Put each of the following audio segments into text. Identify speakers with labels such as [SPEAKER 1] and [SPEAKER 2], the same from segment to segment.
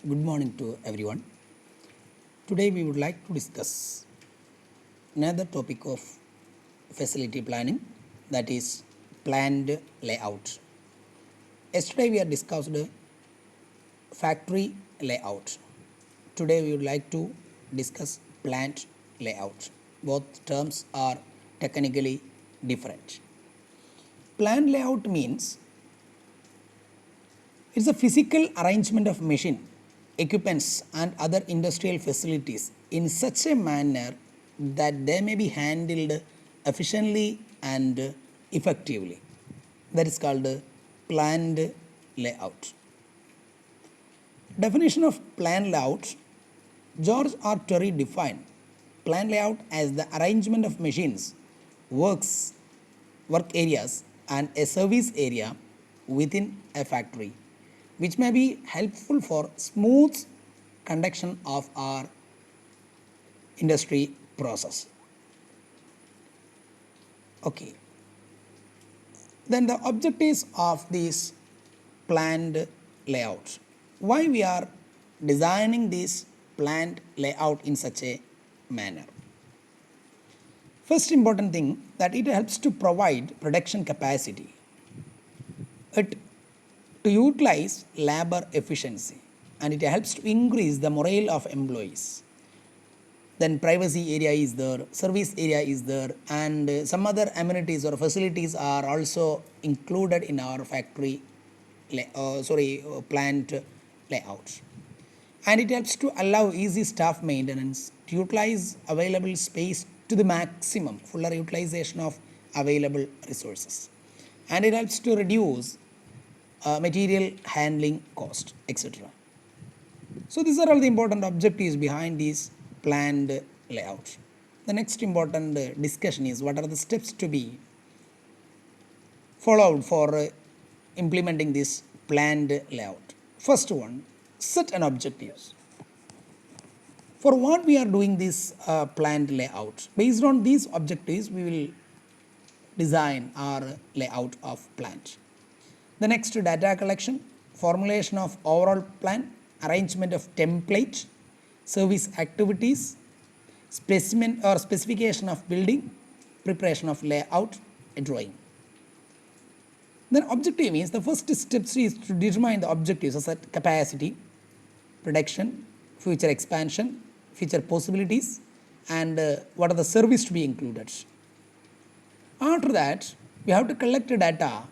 [SPEAKER 1] Good morning to everyone. Today we would like to discuss another topic of facility planning, that is planned layout. Yesterday we had discussed factory layout. Today we would like to discuss plant layout. Both terms are technically different. Planned layout means it's a physical arrangement of machine, equipments and other industrial facilities in such a manner that they may be handled efficiently and effectively. That is called planned layout. Definition of planned layout: George R. Terry defined planned layout as the arrangement of machines, work areas and a service area within a factory, which may be helpful for smooth conduction of our industry process. Okay. Then the objectives of this planned layout. Why we are designing this planned layout in such a manner? First important thing, that it helps to provide production capacity. It to utilize labor efficiency, and it helps to increase the morale of employees. Then privacy area is there, service area is there, and some other amenities or facilities are also included in our factory plant layouts. And it helps to allow easy staff maintenance, to utilize available space to the maximum, fuller utilization of available resources, and it helps to reduce material handling cost, etc. So these are all the important objectives behind these planned layouts. The next important discussion is what are the steps to be followed for implementing this planned layout. First one, set an objectives. For what we are doing this planned layout, based on these objectives we will design our layout of plant. The next, data collection, formulation of overall plan, arrangement of template, service activities, specimen or specification of building, preparation of layout, drawing. Then objective means the first steps is to determine the objectives such as capacity, production, future expansion, future possibilities, and what are the service to be included. After that, we have to collect data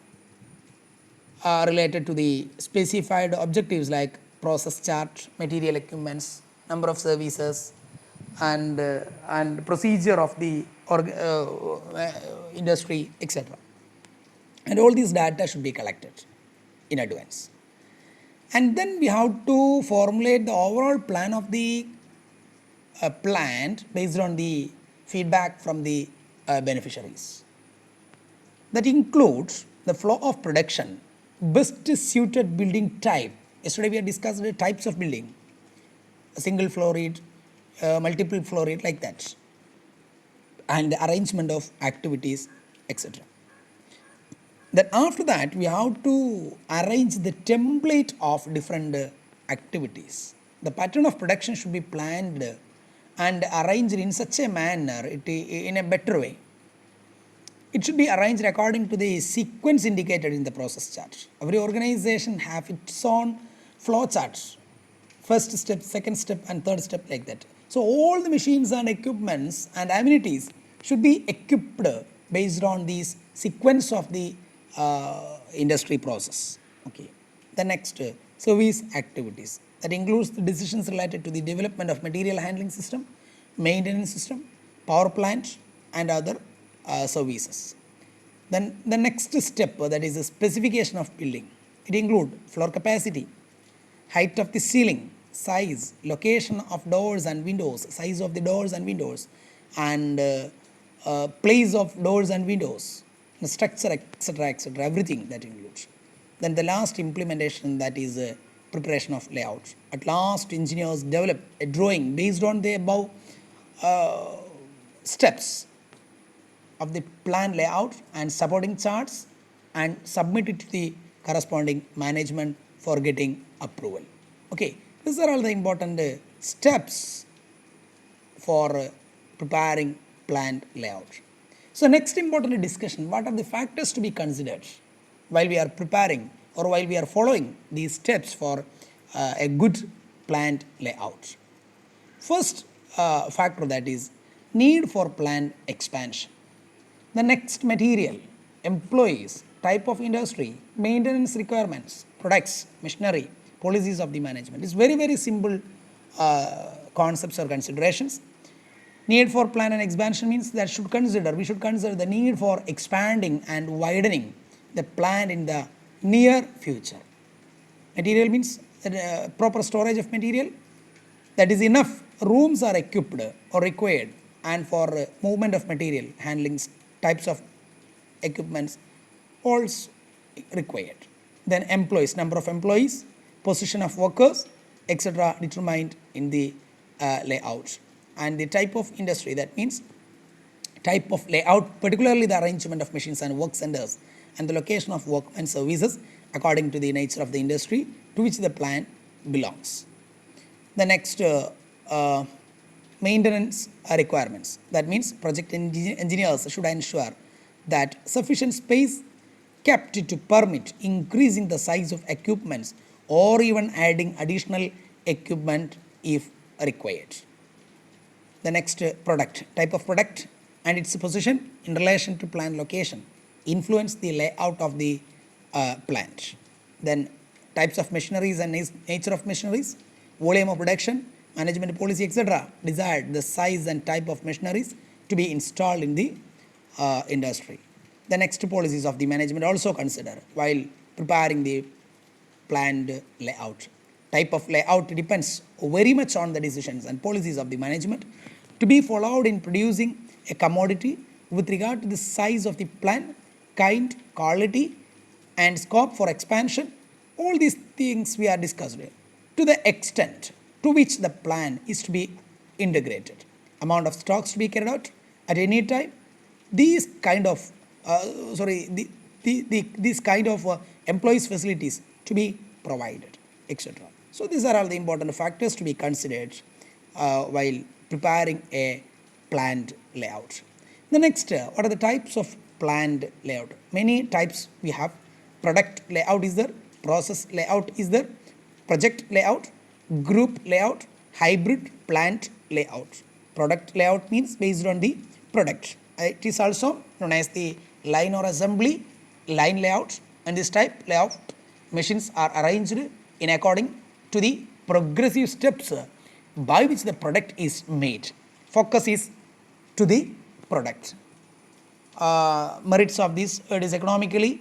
[SPEAKER 1] related to the specified objectives like process chart, material equipments, number of services, and procedure of the industry, etc. And all these data should be collected in advance. And then we have to formulate the overall plan of the plant based on the feedback from the beneficiaries. That includes the flow of production, best suited building type. Yesterday we had discussed the types of building, a single floor rate, multiple floor rate, like that, and the arrangement of activities, etc. Then after that we have to arrange the template of different activities. The pattern of production should be planned and arranged in such a manner, in a better way. It should be arranged according to the sequence indicated in the process chart. Every organization have its own flow charts, first step, second step, and third step, like that. So all the machines and equipments and amenities should be equipped based on these sequence of the industry process. Okay. The next, service activities, that includes the decisions related to the development of material handling system, maintenance system, power plant, and other services. Then the next step, that is the specification of building. It includes floor capacity, height of the ceiling, size, location of doors and windows, size of the doors and windows, and place of doors and windows, the structure, etc., etc., everything that includes. Then the last implementation, that is preparation of layouts. At last, engineers develop a drawing based on the above steps of the plan layout and supporting charts, and submit it to the corresponding management for getting approval. Okay. These are all the important steps for preparing plant layout. So next important discussion, what are the factors to be considered while we are preparing or while we are following these steps for a good plant layout. First factor, that is need for plant expansion. The next, material, employees, type of industry, maintenance requirements, products, machinery, policies of the management. It's very simple concepts or considerations. Need for plan and expansion means that we should consider the need for expanding and widening the plant in the near future. Material means proper storage of material, that is enough rooms are equipped or required, and for movement of material, handling types of equipments also required. Then employees, number of employees, position of workers, etc. determined in the layout. And the type of industry, that means type of layout, particularly the arrangement of machines and work centers and the location of work and services according to the nature of the industry to which the plant belongs. The next, maintenance requirements, that means project engineers should ensure that sufficient space kept to permit increasing the size of equipments or even adding additional equipment if required. The next, product, type of product and its position in relation to plant location influence the layout of the plant. Then types of machineries and nature of machineries, volume of production, management policy, etc. decide the size and type of machineries to be installed in the industry. The next, policies of the management also consider while preparing the planned layout. Type of layout depends very much on the decisions and policies of the management to be followed in producing a commodity with regard to the size of the plant, kind, quality, and scope for expansion. All these things we are discussing to the extent to which the plan is to be integrated, amount of stocks to be carried out at any time, these kind of these kind of employees facilities to be provided, etc. So these are all the important factors to be considered while preparing a planned layout. The next, what are the types of planned layout? Many types we have. Product layout is there, process layout is there, project layout, group layout, hybrid plant layout. Product layout means based on the product. It is also known as the line or assembly line layout, and this type layout machines are arranged in according to the progressive steps by which the product is made. Focus is to the product. Merits of this, it is economically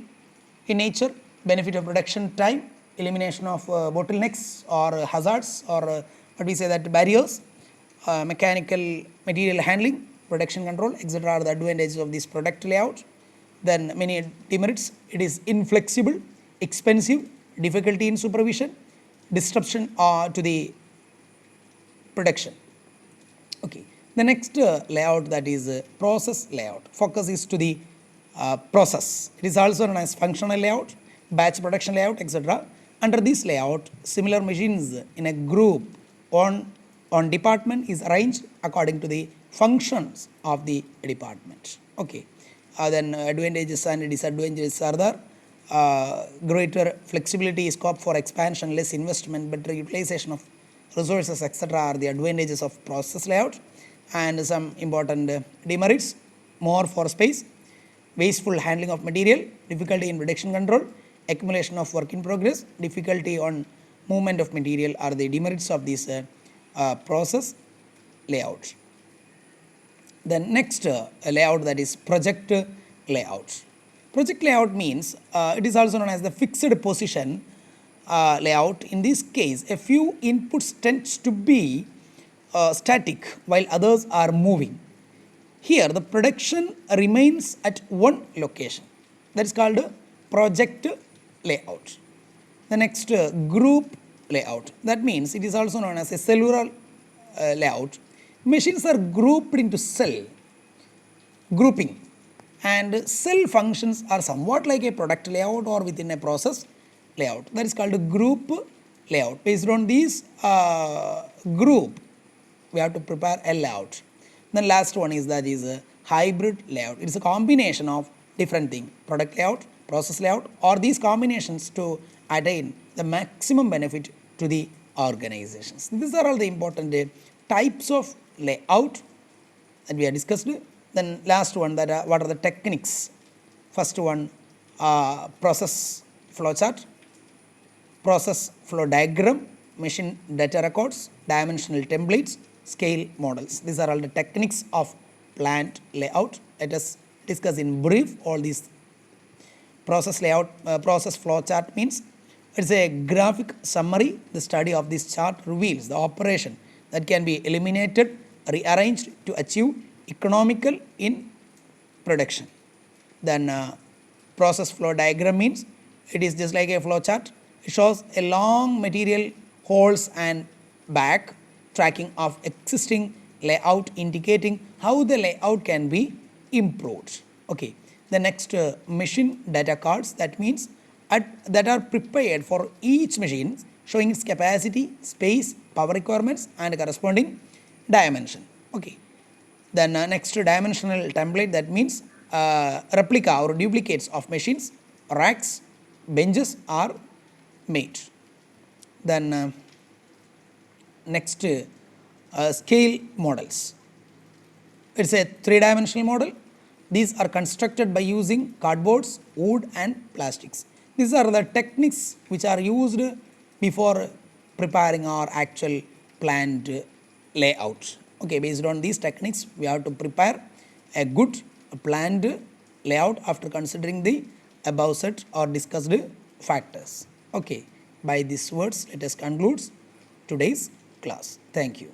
[SPEAKER 1] in nature, benefit of production time, elimination of bottlenecks or hazards or what we say that barriers, mechanical material handling, production control, etc. are the advantages of this product layout. Then many demerits, it is inflexible, expensive, difficulty in supervision, disruption to the production. Okay. The next layout, that is process layout. Focus is to the process. It is also known as functional layout, batch production layout, etc. Under this layout, similar machines in a group on department is arranged according to the functions of the department. Okay. Then advantages and disadvantages are there. Greater flexibility, scope for expansion, less investment, better utilization of resources, etc. are the advantages of process layout. And some important demerits, more for space, wasteful handling of material, difficulty in production control, accumulation of work in progress, difficulty on movement of material are the demerits of this process layout. The next layout, that is project layout. Project layout means it is also known as the fixed position layout. In this case, a few inputs tends to be static while others are moving. Here the production remains at one location. That is called project layout. The next, group layout. That means it is also known as a cellular layout. Machines are grouped into cell grouping, and cell functions are somewhat like a product layout or within a process layout. That is called a group layout. Based on these group, we have to prepare a layout. Then last one is that is a hybrid layout. It is a combination of different things: product layout, process layout, or these combinations to attain the maximum benefit to the organizations. These are all the important types of layout that we have discussed. Then last one, that what are the techniques? First one, process flow chart, process flow diagram, machine data records, dimensional templates, scale models. These are all the techniques of plant layout. Let us discuss in brief all these. Process layout, process flow chart means it's a graphic summary. The study of this chart reveals the operation that can be eliminated, rearranged to achieve economical in production. Then process flow diagram means it is just like a flow chart. It shows a long material holes and back tracking of existing layout, indicating how the layout can be improved. Okay. The next machine data cards, that means that are prepared for each machine, showing its capacity, space, power requirements, and corresponding dimension. Okay. Then next dimensional template, that means replica or duplicates of machines, racks, benches are made. Then next scale models. It's a three-dimensional model. These are constructed by using cardboards, wood, and plastics. These are the techniques which are used before preparing our actual plant layout. Okay, based on these techniques, we have to prepare a good planned layout after considering the above set or discussed factors. Okay, by these words, let us conclude today's class. Thank you.